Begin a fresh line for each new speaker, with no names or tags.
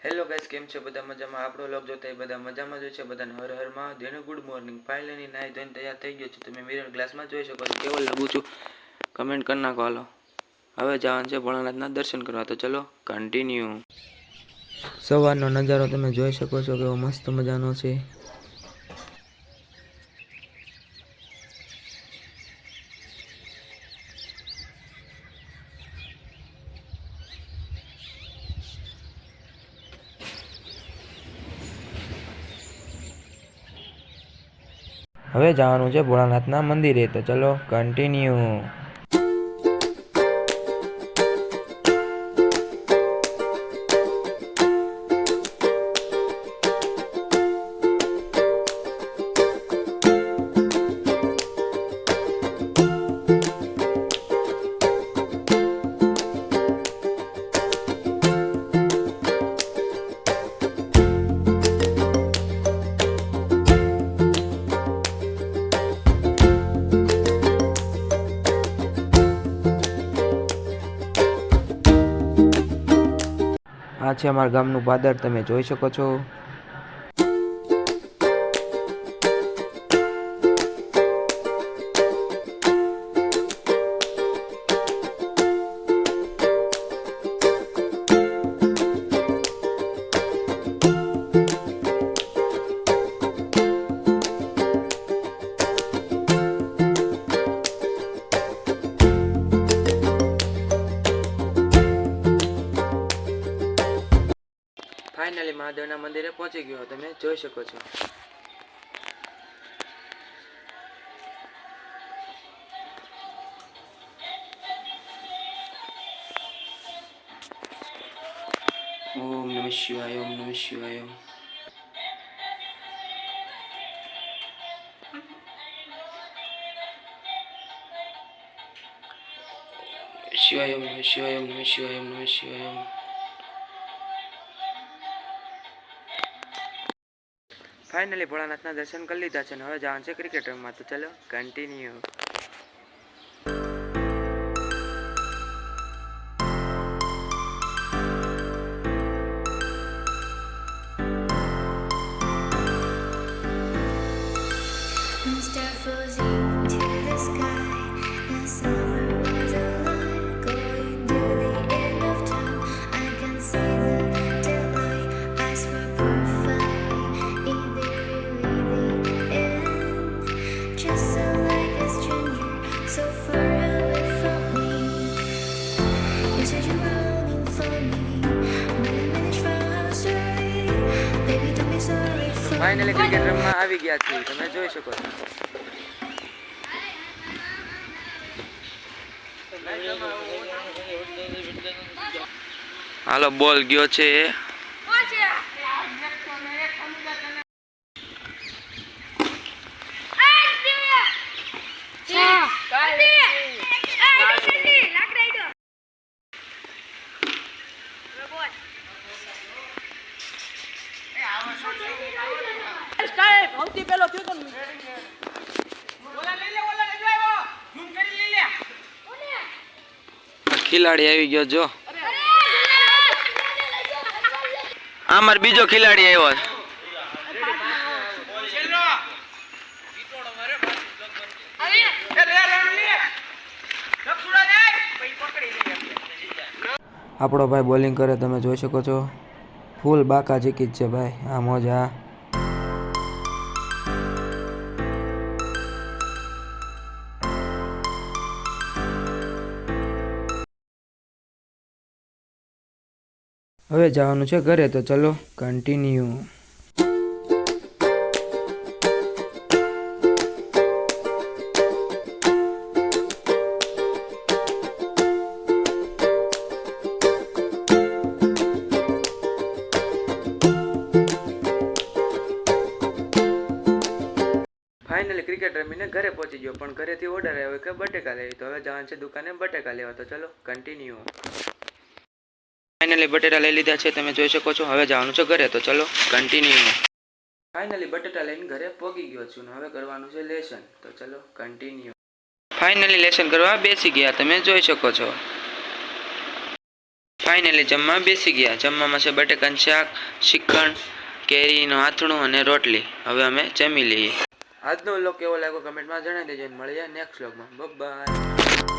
Hello guys, કેમ છે બધા મજામાં? આપણો વ્લોગ જોતા એ બધા મજામાં જ હોય છે. બધાને Har Har Mahadev, good morning. Finally નાઈ ધોઈને તૈયાર થઈ ગયો છું. તમે મિરર ગ્લાસમાં જોઈ શકો છો કેવો લાગુ છું. કમેન્ટ કરી નાખો. હાલો હવે જવાનું છે ભોળાનાથના દર્શન કરવા, તો ચલો કન્ટિન્યુ. સવારનો નજારો તમે જોઈ શકો છો કેવો મસ્ત મજાનો છે. હવે જવાનું છે ભોળાનાથના મંદિરે, તો ચલો કન્ટિન્યુ. આ છે અમારા ગામનું પાદર, તમે જોઈ શકો છો. ફાઇનલી મહાદેવના મંદિરે પહોંચી ગયો, તમે જોઈ શકો છો. ઓમ નમઃ શિવાય, ઓમ નમઃ શિવાય. શિવાય, ઓમ નમઃ શિવાય, ઓમ નમઃ શિવાય, ઓમ નમઃ શિવાય. ફાઇનલી ભોળાનાથના દર્શન કરી લીધા છે ને હવે જવાનું છે ક્રિકેટ રમવા, તો ચલો કન્ટિન્યુ. ફાઇનલી ક્રિકેટ રમવા આવી ગયા છીએ, તમે જોઈ શકો છો. હાલો બોલ ગયો છે. ખિલાડી આવી ગયો જો. અમાર બીજો ખિલાડી આવ્યો. આપણો ભાઈ બોલિંગ કરે, તમે જોઈ શકો છો. ફૂલ બાકા જીકી જ છે ભાઈ. આ મોજા હવે જવાનું છે ઘરે, તો ચલો કન્ટિન્યુ. ફાઇનલી ક્રિકેટ રમીને ઘરે પહોંચી ગયો, પણ ઘરેથી ઓર્ડર આવ્યો કે બટેકા લેવી, તો હવે જવાનું છે દુકાને બટેકા લેવા, તો ચલો કન્ટિન્યુ. ફાઇનલી બટેટા લઈ લીધા છે, તમે જોઈ શકો છો. હવે જવાનું છે ઘરે, તો ચલો કન્ટિન્યુ. ફાઇનલી બટેટા લઈને ઘરે પહોંચી ગયો છું, હવે કરવાનું છે લેસન, તો ચલો કન્ટિન્યુ. ફાઇનલી લેસન કરવા બેસી ગયા, તમે જોઈ શકો છો. ફાઇનલી જમવા બેસી ગયા. જમવામાં છે બટેકાનું શાક, શ્રીખંડ, કેરીનું આથણું અને રોટલી. હવે અમે જમી લઈએ. આજનો વ્લોગ કેવો લાગ્યો કમેન્ટમાં જણાવી દેજો. મળીએ નેક્સ્ટ વ્લોગમાં. બાય.